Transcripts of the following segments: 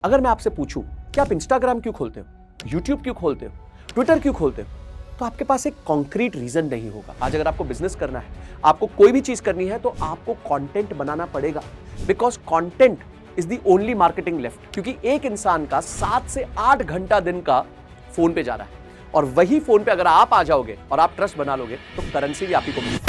अगर मैं आपसे पूछूं कि आप इंस्टाग्राम क्यों खोलते हो, यूट्यूब क्यों खोलते हो, ट्विटर क्यों खोलते हो, तो आपके पास एक कॉन्क्रीट रीजन नहीं होगा। आज अगर आपको बिजनेस करना है, आपको कोई भी चीज करनी है, तो आपको कंटेंट बनाना पड़ेगा, because content is the only marketing left. क्योंकि एक इंसान का 7 से 8 घंटा दिन का फोन पे जा रहा है, और वही फोन पे अगर आप आ जाओगे और आप ट्रस्ट बना लोगे, तो करेंसी भी आप ही को मिलेगी।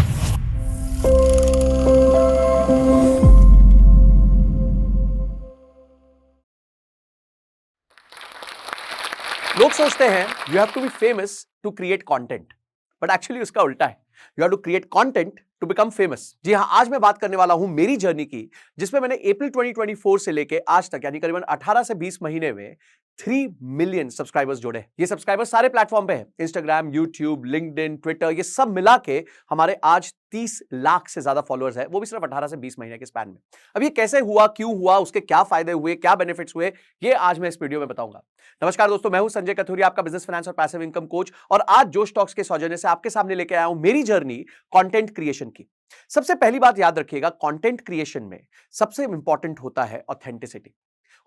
लोग सोचते हैं you have to be famous to create content, but actually उसका उल्टा है। You have to create content to become famous. जी हां, आज मैं बात करने वाला हूं मेरी जर्नी की, जिसमें मैंने अप्रैल 2024 से लेके आज तक यानी करीबन 18 से 20 महीने में 3 मिलियन सब्सक्राइबर्स जोड़े। ये सब्सक्राइबर्स सारे प्लेटफॉर्म पे हैं, इंस्टाग्राम, यूट्यूब, लिंक्डइन, ट्विटर, ये सब मिला के हमारे आज 30 लाख से ज्यादा फॉलोअर्स है, वो भी सिर्फ 18 से 20 महीने के स्पैन में। अब ये कैसे हुआ, क्यों हुआ, उसके क्या फायदे हुए, क्या बेनिफिट्स हुए, ये आज मैं इस वीडियो में बताऊंगा। नमस्कार दोस्तों, मैं हूं संजय कथुरिया, आपका बिजनेस, फाइनेंस और पैसिव इनकम कोच, और आज जोश टॉक्स के सौजन्य से आपके सामने लेके आया हूं मेरी जर्नी कंटेंट क्रिएशन की। सबसे पहली बात याद रखिएगा, कंटेंट क्रिएशन में सबसे इंपॉर्टेंट होता है ऑथेंटिसिटी।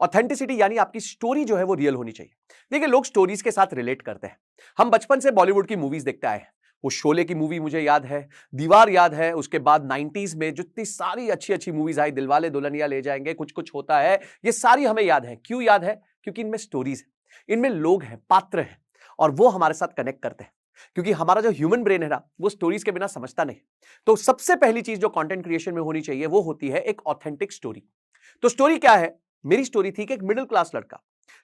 ऑथेंटिसिटी यानी आपकी स्टोरी जो है वो रियल होनी चाहिए। देखिए, लोग स्टोरीज के साथ रिलेट करते हैं। हम बचपन से बॉलीवुड की मूवीज देखते आए हैं। वो शोले की मूवी मुझे याद है, दीवार याद है, उसके बाद 90s में जितनी सारी अच्छी अच्छी मूवीज आई, दिलवाले दुल्हनिया ले जाएंगे, कुछ कुछ होता है, ये सारी हमें याद है। क्यों याद है? क्योंकि इनमें स्टोरीज है, इनमें लोग हैं, पात्र हैं, और वो हमारे साथ कनेक्ट करते हैं। क्योंकि हमारा जो ह्यूमन ब्रेन है ना, वो स्टोरीज के बिना समझता नहीं। तो सबसे पहली चीज जो कंटेंट क्रिएशन में होनी चाहिए, वो होती है एक ऑथेंटिक स्टोरी। तो स्टोरी क्या है? मेरी स्टोरी थी कि एक मिडिल क्लास लड़का,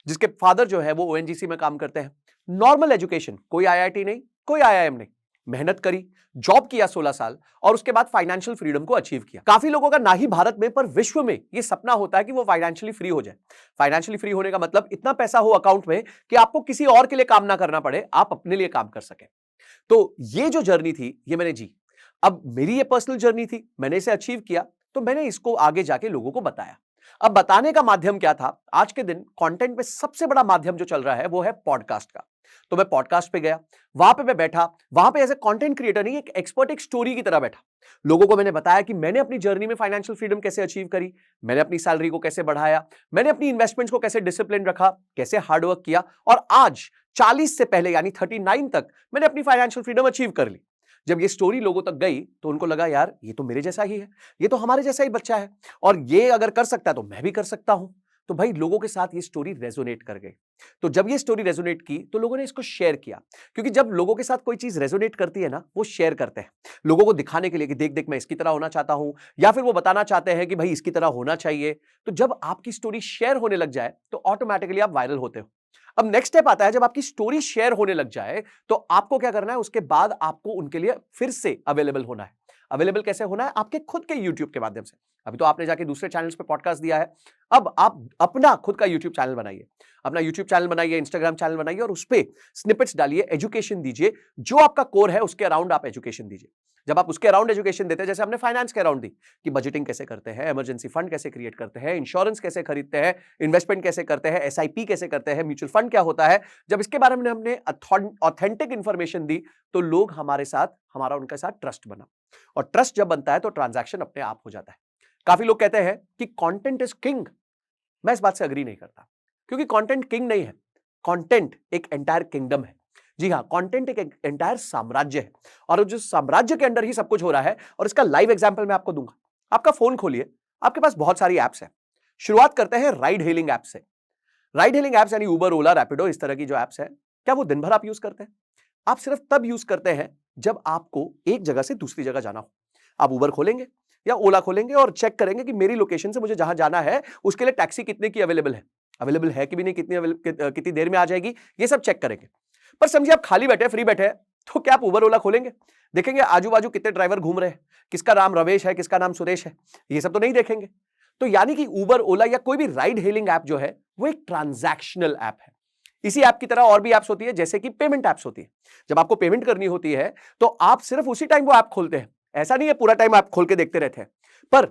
जिसके फादर जो है वो ओएनजीसी में काम करते हैं, नॉर्मल एजुकेशन, कोई आईआईटी नहीं, कोई आईआईएम नहीं, मेहनत करी, जॉब किया 16 साल, और उसके बाद फाइनेंशियल फ्रीडम को अचीव किया। काफी लोगों का ना ही भारत में पर विश्व में ये सपना होता है कि वो फाइनेंशियली फ्री हो जाए। फाइनेंशियली फ्री होने का मतलब इतना पैसा हो अकाउंट में कि आपको किसी और के लिए काम ना करना पड़े, आप अपने लिए काम कर सके। तो ये जो जर्नी थी, ये मैंने जी। अब मेरी ये पर्सनल जर्नी थी, मैंने इसे अचीव किया, तो मैंने इसको आगे जाके लोगों को बताया। अब बताने का माध्यम क्या था? आज के दिन कंटेंट में सबसे बड़ा माध्यम जो चल रहा है वो है पॉडकास्ट का। तो मैं पॉडकास्ट पे गया, वहां पे मैं बैठा, वहां पे एज ए कंटेंट क्रिएटर नहीं, एक एक्सपर्ट, एक स्टोरी की तरह बैठा। लोगों को मैंने बताया कि मैंने अपनी जर्नी में फाइनेंशियल फ्रीडम कैसे अचीव करी, मैंने अपनी सैलरी को कैसे बढ़ाया, मैंने अपनी इन्वेस्टमेंट्स को कैसे डिसिप्लिन रखा, कैसे हार्डवर्क किया, और आज 40 से पहले यानी 39 तक मैंने अपनी फाइनेंशियल फ्रीडम अचीव कर ली। जब ये स्टोरी लोगों तक गई तो उनको लगा, यार ये तो मेरे जैसा ही है, ये तो हमारे जैसा ही बच्चा है, और ये अगर कर सकता है तो मैं भी कर सकता हूं। तो भाई, लोगों के साथ ये स्टोरी रेजोनेट कर गई। तो जब ये स्टोरी रेजोनेट की तो लोगों ने इसको शेयर किया। क्योंकि जब लोगों के साथ कोई चीज रेजोनेट करती है ना, वो शेयर करते हैं लोगों को दिखाने के लिए कि देख देख मैं इसकी तरह होना चाहता हूं, या फिर वो बताना चाहते हैं कि भाई इसकी तरह होना चाहिए। तो जब आपकी स्टोरी शेयर होने लग जाए तो ऑटोमेटिकली आप वायरल होते हो। अब नेक्स्ट स्टेप आता है, जब आपकी स्टोरी शेयर होने लग जाए तो आपको क्या करना है? उसके बाद आपको उनके लिए फिर से अवेलेबल होना है। अवेलेबल कैसे होना है? आपके खुद के यूट्यूब के माध्यम से। अभी तो आपने जाके दूसरे चैनल्स पे पॉडकास्ट दिया है, अब आप अपना खुद का यूट्यूब चैनल बनाइए। अपना यूट्यूब चैनल बनाइए, इंस्टाग्राम चैनल बनाइए, और उस पे स्निपेट्स डालिए, एजुकेशन दीजिए। जो आपका कोर है उसके अराउंड आप एजुकेशन दीजिए। जब आप उसके अराउंड एजुकेशन देते हैं, जैसे हमने फाइनेंस के अराउंड दी कि बजटिंग कैसे करते हैं, इमरजेंसी फंड कैसे क्रिएट करते हैं, इंश्योरेंस कैसे खरीदते हैं, इन्वेस्टमेंट कैसे करते हैं, एसआईपी कैसे करते हैं, म्यूचुअल फंड क्या होता है, जब इसके बारे में हमने ऑथेंटिक इंफॉर्मेशन दी, तो लोग हमारे साथ, हमारा उनके साथ ट्रस्ट बना। और ट्रस्ट जब बनता है तो ट्रांजैक्शन अपने आप हो जाता है। काफी लोग कहते हैं कि कंटेंट इज किंग। मैं इस बात से अग्री नहीं करता, क्योंकि कंटेंट किंग नहीं है, कंटेंट एक एंटायर किंगडम है। जी हां, कंटेंट एक एंटायर साम्राज्य है, और जो साम्राज्य के अंदर ही सब कुछ हो रहा है। और इसका लाइव एग्जांपल मैं आपको दूंगा। आपका फोन खोलिए, आपके पास बहुत सारी एप्स हैं। शुरुआत करते हैं राइड हेलिंग ऐप से। राइड हेलिंग एप्स यानी उबर, ओला, रैपिडो, इस तरह की जो एप्स है, क्या वो दिन भर आप यूज करते हैं? आप सिर्फ तब यूज करते हैं जब आपको एक जगह से दूसरी जगह जाना हो। आप उबर खोलेंगे या ओला खोलेंगे और चेक करेंगे कि मेरी लोकेशन से मुझे जहां जाना है उसके लिए टैक्सी कितने की अवेलेबल है कि भी नहीं, कितनी देर में आ जाएगी, ये सब चेक करेंगे। पर समझिए आप खाली बैठे, फ्री बैठे हैं, तो क्या आप उबर ओला खोलेंगे? देखेंगे आजू बाजू कितने ड्राइवर घूम रहे हैं, किसका नाम रवेश है, किसका नाम सुरेश है, ये सब तो नहीं देखेंगे। तो यानी कि उबर, ओला या कोई भी राइड हेलिंग ऐप जो है, वो एक ट्रांजैक्शनल ऐप है। इसी ऐप की तरह और भी ऐप्स होती है, जैसे कि पेमेंट ऐप्स होती है। जब आपको पेमेंट करनी होती है तो आप सिर्फ उसी टाइम वो ऐप खोलते हैं, ऐसा नहीं है पूरा टाइम आप खोल के देखते रहते हैं। पर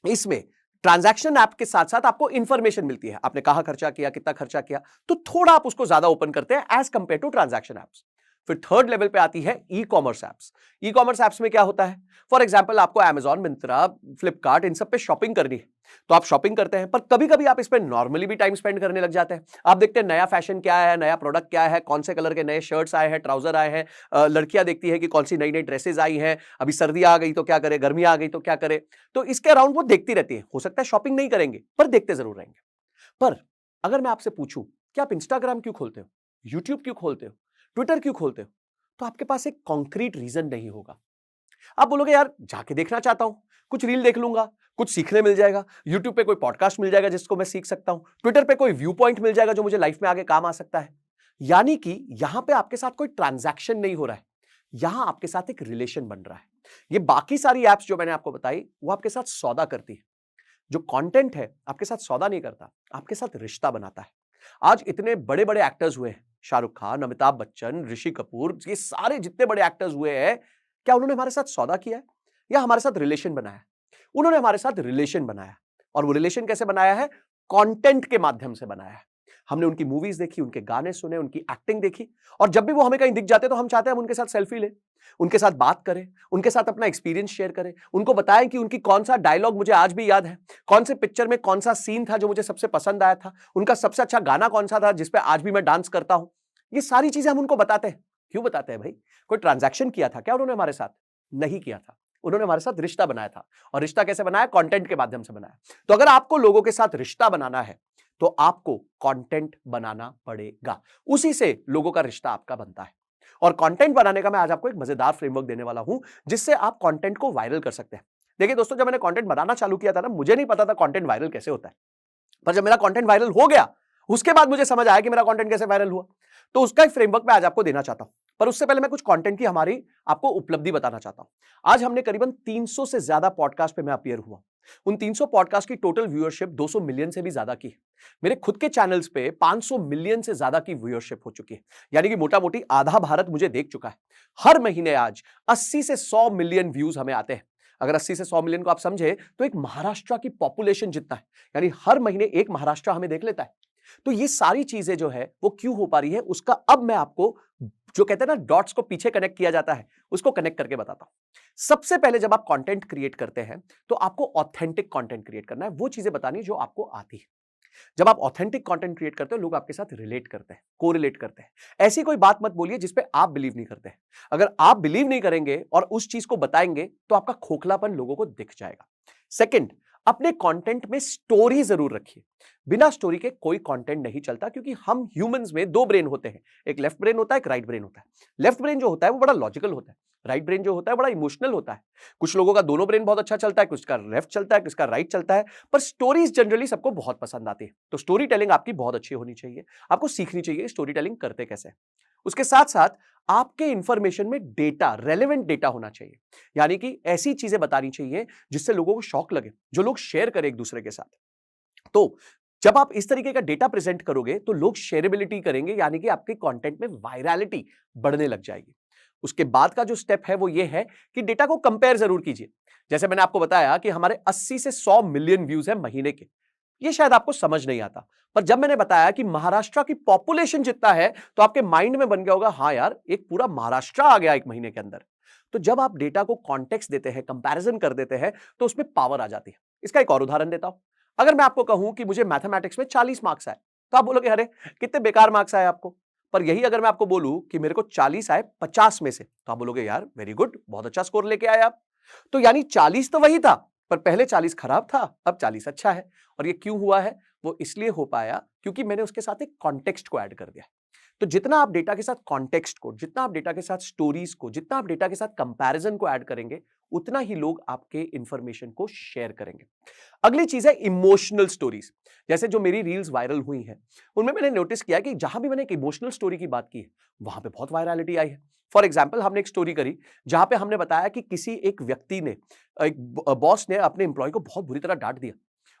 इसमें ट्रांजैक्शन ऐप के साथ साथ आपको इंफॉर्मेशन मिलती है, आपने कहां खर्चा किया, कितना खर्चा किया, तो थोड़ा आप उसको ज्यादा ओपन करते हैं as compare to transaction apps. फिर थर्ड लेवल पे आती है E commerce apps. E commerce apps में क्या होता है? फॉर एग्जाम्पल आपको अमेजॉन, मिंत्रा, फ्लिपकार्ट इन सब पे शॉपिंग करनी है, तो आप शॉपिंग करते हैं, पर कभी कभी आप इस पे नॉर्मली भी टाइम स्पेंड करने लग जाते हैं। आप देखते हैं नया फैशन क्या है, नया प्रोडक्ट क्या है, कौन से कलर के नए शर्ट्स आए हैं, ट्राउजर आए हैं, लड़कियां देखती है कि कौन सी नई नई ड्रेसेस आई हैं, अभी सर्दी आ गई तो क्या करे, गर्मी आ गई तो क्या करे, तो इसके अराउंड वो देखती रहती है। हो सकता है शॉपिंग नहीं करेंगे पर देखते जरूर रहेंगे। पर अगर मैं आपसे पूछूं कि आप इंस्टाग्राम क्यों खोलते हो, यूट्यूब क्यों खोलते हो, ट्विटर क्यों खोलते हो, तो आपके पास एक कॉन्क्रीट रीजन नहीं होगा। आप बोलोगे यार जाके देखना चाहता हूं, कुछ रील देख लूंगा, कुछ सीखने मिल जाएगा, यूट्यूब पे कोई पॉडकास्ट मिल जाएगा जिसको मैं सीख सकता हूं, ट्विटर पे कोई व्यू पॉइंट मिल जाएगा जो मुझे लाइफ में आगे काम आ सकता है। यानी कि यहां पे आपके साथ कोई ट्रांजैक्शन नहीं हो रहा है, यहां आपके साथ एक रिलेशन बन रहा है। ये बाकी सारी एप्स जो मैंने आपको बताई वो आपके साथ सौदा करती है, जो कंटेंट है आपके साथ सौदा नहीं करता, आपके साथ रिश्ता बनाता है। आज इतने बड़े बड़े एक्टर्स हुए हैं, शाहरुख खान, अमिताभ बच्चन, ऋषि कपूर, ये सारे जितने बड़े एक्टर्स हुए हैं, क्या उन्होंने हमारे साथ सौदा किया है या हमारे साथ रिलेशन बनाया? उन्होंने हमारे साथ रिलेशन बनाया, और वो रिलेशन कैसे बनाया है? कंटेंट के माध्यम से बनाया है। हमने उनकी मूवीज देखी, उनके गाने सुने, उनकी एक्टिंग देखी, और जब भी वो हमें कहीं दिख जाते तो हम चाहते हैं हम उनके साथ सेल्फी लें, उनके साथ बात करें, उनके साथ अपना एक्सपीरियंस शेयर करें, उनको बताएं कि उनकी कौन सा डायलॉग मुझे आज भी याद है, कौन से पिक्चर में कौन सा सीन था जो मुझे सबसे पसंद आया था, उनका सबसे अच्छा गाना कौन सा था जिसपे आज भी मैं डांस करता हूं। ये सारी चीजें हम उनको बताते हैं। क्यों बताते हैं भाई? कोई ट्रांजैक्शन किया था क्या उन्होंने हमारे साथ? नहीं किया था। उन्होंने हमारे साथ रिश्ता बनाया था, और रिश्ता कैसे बनाया? कंटेंट के माध्यम से बनाया। तो अगर आपको लोगों के साथ रिश्ता बनाना है तो आपको कंटेंट बनाना पड़ेगा, उसी से लोगों का रिश्ता आपका बनता है। और कंटेंट बनाने का मैं आज आपको एक मजेदार फ्रेमवर्क देने वाला हूं जिससे आप कंटेंट को वायरल कर सकते हैं। देखिए दोस्तों, जब मैंने कंटेंट बनाना चालू किया था ना, मुझे नहीं पता था कंटेंट वायरल कैसे होता है, पर जब मेरा कंटेंट वायरल हो गया उसके बाद मुझे समझ आया कि मेरा कंटेंट कैसे वायरल हुआ। तो उसका एक फ्रेमवर्क मैं आज आपको देना चाहता हूं, पर उससे पहले मैं कुछ कंटेंट की हमारी आपको उपलब्धि बताना चाहता हूं। आज हमने करीबन 300 से ज्यादा पॉडकास्ट पे मैं अपीयर हुआ। उन 300 पॉडकास्ट की टोटल व्यूअरशिप 200 मिलियन से भी ज्यादा की। मेरे खुद के चैनल्स पे 500 मिलियन से ज्यादा की व्यूअरशिप हो चुकी है, यानी कि मोटा मोटी आधा भारत मुझे देख चुका है। हर महीने आज 80 से 100 मिलियन व्यूज हमें आते हैं। अगर 80 से 100 मिलियन को आप समझे तो एक महाराष्ट्र की पॉपुलेशन जितना है, यानी हर महीने एक महाराष्ट्र हमें देख लेता है। तो ये सारी चीजें जो है वो क्यों हो पा रही है, उसका अब मैं आपको, जो कहते हैं ना डॉट्स को पीछे कनेक्ट किया जाता है, उसको कनेक्ट करके बताता हूं। सबसे पहले जब आप कंटेंट क्रिएट करते हैं तो आपको ऑथेंटिक कंटेंट क्रिएट करना है, वो चीजें बतानी जो आपको आती है। जब आप ऑथेंटिक कंटेंट क्रिएट करते हो लोग आपके साथ रिलेट करते हैं, कोरिलेट करते हैं। ऐसी कोई बात मत बोलिए जिसपे आप बिलीव नहीं करते हैं। अगर आप बिलीव नहीं करेंगे और उस चीज को बताएंगे तो आपका खोखलापन लोगों को दिख जाएगा। सेकंड, अपने कंटेंट में स्टोरी जरूर रखिए। बिना स्टोरी के कोई कंटेंट नहीं चलता, क्योंकि हम ह्यूमंस में दो ब्रेन होते हैं, एक लेफ्ट ब्रेन होता है, एक राइट ब्रेन होता है। लेफ्ट ब्रेन जो होता है वो बड़ा लॉजिकल होता है, राइट ब्रेन जो होता है बड़ा इमोशनल होता है। कुछ लोगों का दोनों ब्रेन बहुत अच्छा चलता है, कुछ का लेफ्ट चलता है, किसका राइट चलता है, पर स्टोरीज जनरली सबको बहुत पसंद आती है। तो स्टोरी टेलिंग आपकी बहुत अच्छी होनी चाहिए, आपको सीखनी चाहिए स्टोरी टेलिंग करते कैसे। उसके साथ साथ आपके इंफॉर्मेशन में डेटा, रेलेवेंट डेटा होना चाहिए, यानी कि ऐसी चीजें बतानी चाहिए जिससे लोगों को शौक लगे, जो लोग शेयर करें एक दूसरे के साथ। तो जब आप इस तरीके का डेटा प्रेजेंट करोगे तो लोग शेयरेबिलिटी करेंगे, यानी कि आपके कंटेंट में वायरलिटी बढ़ने लग जाएगी। उसके बाद का जो स्टेप है वो ये है कि डेटा को कंपेयर जरूर कीजिए। जैसे मैंने आपको बताया कि हमारे 80 से 100 मिलियन व्यूज है महीने के, ये शायद आपको समझ नहीं आता, पर जब मैंने बताया कि महाराष्ट्र की पॉपुलेशन जितना है तो आपके माइंड में बन गया होगा, हाँ यार एक पूरा महाराष्ट्र आ गया एक महीने के अंदर। तो जब आप डेटा को कॉन्टेक्स्ट देते हैं, कंपैरिजन कर देते हैं, तो उसमें पावर आ जाती है। इसका एक और उदाहरण देता हूं। अगर मैं आपको कहूं कि मुझे मैथमेटिक्स में 40 मार्क्स आए, तो आप बोलोगे अरे कितने बेकार मार्क्स आए आपको। पर यही अगर मैं आपको बोलूं कि मेरे को 40 आए 50 में से, तो आप बोलोगे यार वेरी गुड, बहुत अच्छा स्कोर लेके आए आप। तो यानी 40 तो वही था, पर पहले 40 खराब था, अब 40 अच्छा है। और ये क्यों हुआ है? वो इसलिए हो पाया क्योंकि मैंने उसके साथ एक कॉन्टेक्स्ट को ऐड कर दिया। तो जितना आप डेटा के साथ कॉन्टेक्स्ट को, जितना आप डेटा के साथ स्टोरीज को, जितना आप डेटा के साथ कंपैरिजन को ऐड करेंगे, उतना ही लोग आपके इंफॉर्मेशन को शेयर करेंगे। अगली चीज है इमोशनल स्टोरीज। जैसे जो मेरी रील्स वायरल हुई हैं, उनमें मैंने नोटिस किया कि जहां भी मैंने एक इमोशनल स्टोरी की बात की है, वहां पे बहुत वायरलिटी आई है। फॉर एग्जाम्पल, हमने एक स्टोरी करी जहां पे हमने बताया कि किसी एक व्यक्ति ने, एक बॉस ने अपने एम्प्लॉय को बहुत बुरी तरह डांट दिया,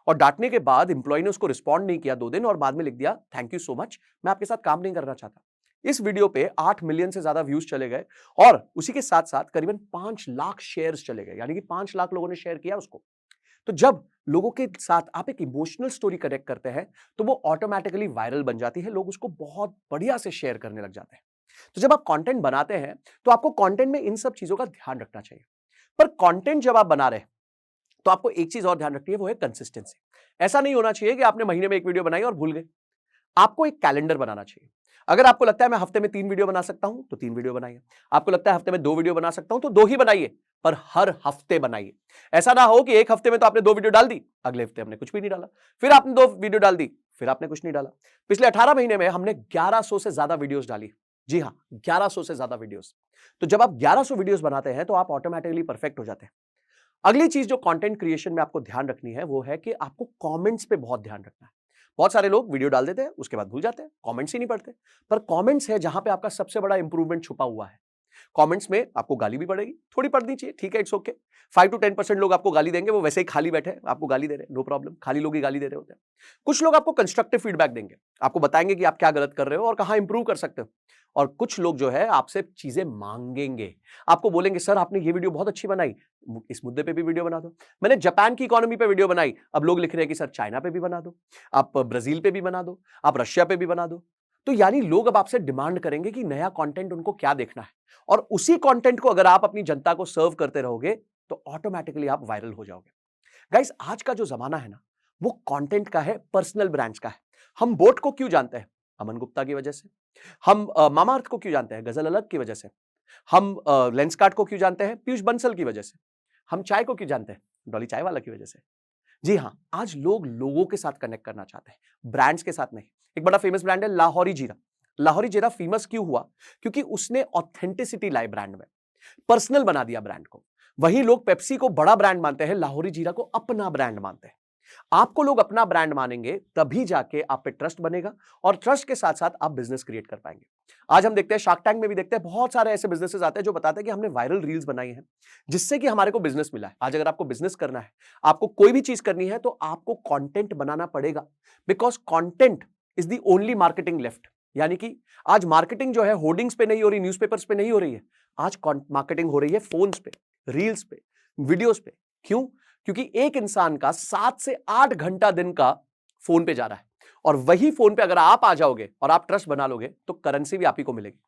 और डांटने के बाद एम्प्लॉय ने उसको रिस्पॉन्ड नहीं किया 2 दिन, और बाद में लिख दिया थैंक यू सो मच, मैं आपके साथ काम नहीं करना चाहता। इस वीडियो पे 8 मिलियन से ज्यादा व्यूज चले गए, और उसी के साथ साथ करीबन 5 लाख शेयर्स चले गए, यानी कि 5 लाख लोगों ने शेयर किया उसको। तो जब लोगों के साथ आप एक इमोशनल स्टोरी कनेक्ट करते हैं तो वो ऑटोमेटिकली वायरल बन जाती है, लोग उसको बहुत बढ़िया से शेयर करने लग जाते हैं। तो जब आप कंटेंट बनाते हैं तो आपको कंटेंट में इन सब चीजों का ध्यान रखना चाहिए। पर कंटेंट जब आप बना रहे हैं तो आपको एक चीज और ध्यान रखनी है, वो है कंसिस्टेंसी। ऐसा नहीं होना चाहिए कि आपने महीने में एक वीडियो बनाई और भूल गए। आपको एक कैलेंडर बनाना चाहिए। अगर आपको लगता है मैं हफ्ते में 3 वीडियो बना सकता हूं तो 3 वीडियो बनाइए। आपको लगता है हफ्ते में 2 वीडियो बना सकता हूं तो 2 ही बनाइए, पर हर हफ्ते बनाइए। ऐसा ना हो कि एक हफ्ते में तो आपने 2 वीडियो डाल दी, अगले हफ्ते हमने कुछ भी नहीं डाला, फिर आपने 2 वीडियो डाल दी, फिर आपने कुछ नहीं डाला। पिछले 18 महीने में हमने 1100 से ज्यादा वीडियोस डाली। जी हां, 1100 से ज्यादा वीडियोस। तो जब आप 1100 वीडियोस बनाते हैं तो आप ऑटोमेटिकली परफेक्ट हो जाते हैं। अगली चीज जो कंटेंट क्रिएशन में आपको ध्यान रखनी है वो है कि आपको कमेंट्स पे बहुत ध्यान रखना है। बहुत सारे लोग वीडियो डाल देते हैं, उसके बाद भूल जाते हैं, कमेंट्स ही नहीं पढ़ते। पर कमेंट्स है जहां पे आपका सबसे बड़ा इंप्रूवमेंट छुपा हुआ है। कमेंट्स में आपको गाली भी पड़ेगी, थोड़ी पढ़नी चाहिए, ठीक है, इट्स ओके। 5 टू 10% लोग आपको गाली देंगे, वो वैसे ही खाली बैठे हैं, आपको गाली दे रहे हैं, नो प्रॉब्लम, खाली लोग ही गाली दे रहे होते हैं। कुछ लोग आपको कंस्ट्रक्टिव फीडबैक देंगे, आपको बताएंगे कि आप क्या गलत कर रहे हो और कहां इंप्रूव कर सकते हो। और कुछ लोग जो है आपसे चीजें मांगेंगे, आपको बोलेंगे सर आपने ये वीडियो बहुत अच्छी बनाई, इस मुद्दे पे भी वीडियो बना दो। मैंने जापान की इकोनॉमी पे वीडियो बनाई, अब लोग लिख रहे हैं कि सर चाइना पे भी बना दो, आप ब्राजील पे भी बना दो, आप रशिया पे भी बना दो। तो यानी लोग अब आपसे डिमांड करेंगे कि नया कंटेंट उनको क्या देखना है, और उसी कंटेंट को अगर आप अपनी जनता को सर्व करते रहोगे तो ऑटोमेटिकली आप वायरल हो जाओगे। गाइस, आज का जो जमाना है ना, वो कंटेंट का है, पर्सनल ब्रांड्स का है। हम बोट को क्यों जानते हैं? अमन गुप्ता की वजह से। हम मामाअर्थ को क्यों जानते हैं? गजल अलग की वजह से। हम लेंसकार्ट को क्यों जानते हैं? पीयूष बंसल की वजह से। हम चाय को क्यों जानते हैं? डॉली चाय वाला की वजह से। जी हाँ, आज लोग लोगों के साथ कनेक्ट करना चाहते हैं, ब्रांड्स के साथ नहीं। एक बड़ा फेमस ब्रांड है लाहौरी जीरा। लाहौरी जीरा फेमस क्यों हुआ? क्योंकि उसने ऑथेंटिसिटी लाई ब्रांड में, पर्सनल बना दिया ब्रांड को। वहीं लोग पेप्सी को बड़ा ब्रांड मानते हैं, लाहौरी जीरा को अपना ब्रांड मानते हैं। आपको लोग अपना ब्रांड मानेंगे तभी जाके आप पे ट्रस्ट बनेगा, और ट्रस्ट के साथ साथ आप बिजनेस क्रिएट कर पाएंगे। आज हम देखते हैं, शार्क टैंक में भी देखते हैं, बहुत सारे ऐसे बिजनेसेस आते हैं जो बताते हैं कि हमने वायरल रील्स बनाई हैं जिससे कि हमारे को बिजनेस मिला है। आज अगर आपको बिजनेस करना है, आपको कोई भी चीज करनी है, तो आपको कंटेंट बनाना पड़ेगा, because content is the only marketing left. यानी कि आज मार्केटिंग जो है होर्डिंग्स पे नहीं हो रही, न्यूज़पेपर्स पे नहीं हो रही है, आज मार्केटिंग हो रही है फोन्स पे, रील्स पे, वीडियोस पे। क्यों? क्योंकि एक इंसान का 7 से 8 घंटा दिन का फोन पे जा रहा है, और वही फोन पे अगर आप आ जाओगे और आप ट्रस्ट बना लोगे तो करेंसी भी आप ही को मिलेगी।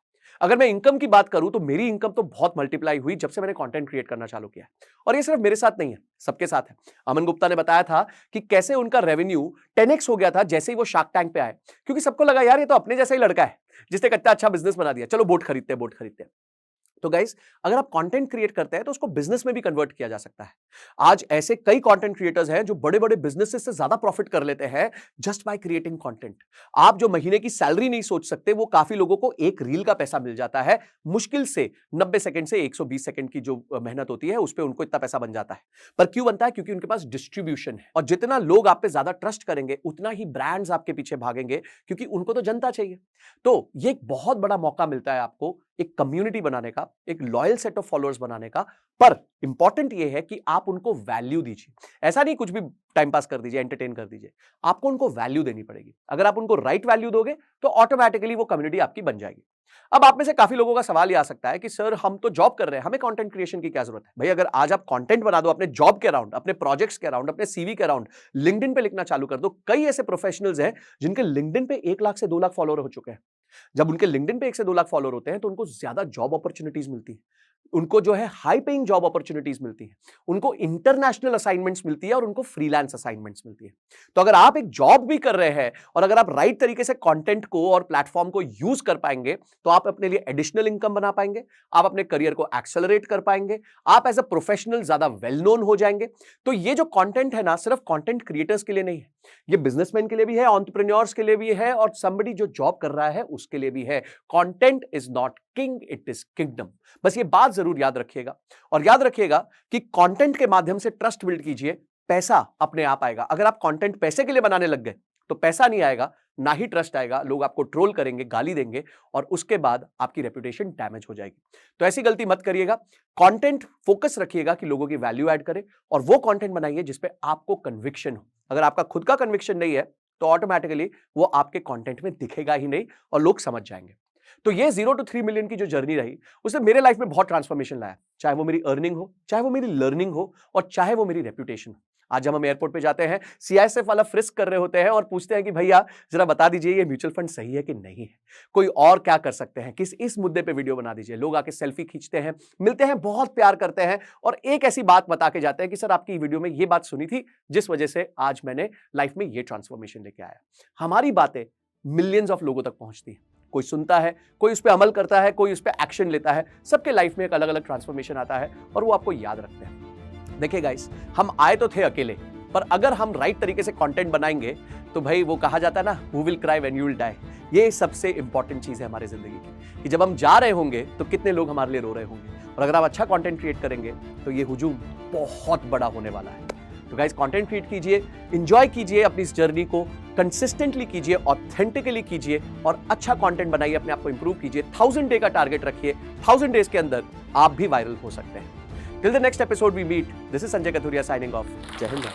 अगर मैं इनकम की बात करूं तो मेरी इनकम तो बहुत मल्टीप्लाई हुई जब से मैंने कंटेंट क्रिएट करना चालू किया है। और ये सिर्फ मेरे साथ नहीं है, सबके साथ है। अमन गुप्ता ने बताया था कि कैसे उनका रेवेन्यू 10x हो गया था जैसे ही वो शार्क टैंक पे आए, क्योंकि सबको लगा यार ये तो अपने जैसा ही लड़का है जिसने कितना अच्छा बिजनेस बना दिया, चलो बोट खरीदते हैं, बोट खरीदते हैं। तो गाइस, अगर आप कंटेंट क्रिएट करते हैं तो उसको बिजनेस में भी कन्वर्ट किया जा सकता है। आज ऐसे कई कंटेंट क्रिएटर्स हैं जो बड़े बड़े बिजनेसेस से ज्यादा प्रॉफिट कर लेते हैं जस्ट बाय क्रिएटिंग कंटेंट। आप जो महीने की सैलरी नहीं सोच सकते, वो काफी लोगों को एक रील का पैसा मिल जाता है। मुश्किल से 90 सेकंड से 120 सेकंड की जो मेहनत होती है उस पर उनको इतना पैसा बन जाता है। पर क्यों बनता है? क्योंकि उनके पास डिस्ट्रीब्यूशन है, और जितना लोग आप पे ज्यादा ट्रस्ट करेंगे उतना ही ब्रांड्स आपके पीछे भागेंगे, क्योंकि उनको तो जनता चाहिए। तो ये एक बहुत बड़ा मौका मिलता है आपको एक कम्युनिटी बनाने का, एक लॉयल सेट ऑफ फॉलोअर्स बनाने का। पर इंपॉर्टेंट ये है कि आप उनको वैल्यू दीजिए। ऐसा नहीं कुछ भी टाइम पास कर दीजिए, एंटरटेन कर दीजिए, आपको उनको वैल्यू देनी पड़ेगी। अगर आप उनको राइट वैल्यू दोगे तो ऑटोमेटिकली वो कम्युनिटी आपकी बन जाएगी। अब आप में से काफी लोगों का सवाल ये आ सकता है कि सर हम तो जॉब कर रहे हैं, हमें कंटेंट क्रिएशन की क्या जरूरत है? भाई, अगर आज आप कंटेंट बना दो अपने जॉब के अराउंड, अपने प्रोजेक्ट्स के अराउंड, अपने सीवी के अराउंड, लिंक्डइन पे लिखना चालू कर दो। कई ऐसे प्रोफेशनल्स हैं जिनके लिंक्डइन पे 1 लाख से 2 लाख फॉलोअर हो चुके हैं। जब उनके लिंक्डइन पे 1 से 2 लाख फॉलोअर होते हैं तो उनको ज्यादा जॉब अपॉर्चुनिटीज मिलती है, उनको जो है हाई पेइंग जॉब अपॉर्चुनिटीज मिलती है, उनको इंटरनेशनल असाइनमेंट्स मिलती है और उनको फ्रीलांस असाइनमेंट्स मिलती है। तो अगर आप एक जॉब भी कर रहे हैं और अगर आप राइट तरीके से कंटेंट को और प्लेटफॉर्म को यूज कर पाएंगे तो आप अपने लिए एडिशनल इनकम बना पाएंगे, आप अपने करियर को एक्सेलरेट कर पाएंगे, आप एज अ प्रोफेशनल ज्यादा वेल नोन हो जाएंगे। तो ये जो कंटेंट है ना, सिर्फ कंटेंट क्रिएटर्स के लिए नहीं है, ये बिजनेसमैन के लिए भी है, एंटरप्रेन्योर्स के लिए भी है, और समबडी जो जॉब कर रहा है उसके लिए भी है। Content is not king, it is kingdom. बस ये बात जरूर याद रखिएगा, और याद रखिएगा कि कंटेंट के माध्यम से ट्रस्ट बिल्ड कीजिए, पैसा अपने आप आएगा। अगर आप कंटेंट पैसे के लिए बनाने लग गए तो पैसा नहीं आएगा, ना ही ट्रस्ट आएगा, लोग आपको ट्रोल करेंगे, गाली देंगे, और उसके बाद आपकी रेपुटेशन डैमेज हो जाएगी। तो ऐसी गलती मत करिएगा। कंटेंट फोकस रखिएगा कि लोगों की वैल्यू ऐड करे, और वो कंटेंट बनाइए जिसपे आपको कन्विक्शन हो। अगर आपका खुद का कन्विक्शन नहीं है तो ऑटोमेटिकली वो आपके कंटेंट में दिखेगा ही नहीं, और लोग समझ जाएंगे। तो ये 0 to 3 मिलियन की जो जर्नी रही, उसने मेरे लाइफ में बहुत ट्रांसफॉर्मेशन लाया, चाहे वो मेरी अर्निंग हो, चाहे वो मेरी लर्निंग हो, और चाहे वो मेरी रेपुटेशन हो। आज जब हम एयरपोर्ट पे जाते हैं, सीआईएसएफ वाला फ्रिस्क कर रहे होते हैं और पूछते हैं कि भैया जरा बता दीजिए ये म्यूचुअल फंड सही है कि नहीं है, कोई और क्या कर सकते हैं, किस इस मुद्दे पे वीडियो बना दीजिए। लोग आके सेल्फी खींचते हैं, मिलते हैं, बहुत प्यार करते हैं और एक ऐसी बात बता के जाते हैं कि सर आपकी वीडियो में ये बात सुनी थी जिस वजह से आज मैंने लाइफ में ये ट्रांसफॉर्मेशन लेके आया। हमारी बातें मिलियंस ऑफ लोगों तक पहुंचती है, कोई सुनता है, कोई उस पर अमल करता है, कोई उस पर एक्शन लेता है। सबके लाइफ में एक अलग अलग ट्रांसफॉर्मेशन आता है और वो आपको याद रखते हैं। देखिए गाइस, हम आए तो थे अकेले, पर अगर हम राइट तरीके से कंटेंट बनाएंगे तो भाई वो कहा जाता है ना, who will cry when you will die. ये सबसे इंपॉर्टेंट चीज है हमारी जिंदगी की, कि जब हम जा रहे होंगे तो कितने लोग हमारे लिए रो रहे होंगे, और अगर आप अच्छा कंटेंट क्रिएट करेंगे तो ये हुजूम बहुत बड़ा होने वाला है। तो गाइस, कंटेंट क्रिएट कीजिए, एंजॉय कीजिए अपनी इस जर्नी को, कंसिस्टेंटली कीजिए, ऑथेंटिकली कीजिए और अच्छा कंटेंट बनाइए, अपने आप को इंप्रूव कीजिए। 1000 डे का टारगेट रखिए, 1000 डेज के अंदर आप भी वायरल हो सकते हैं। Till the next episode we meet, this is Sanjay Kathuria signing off. Jai Hind.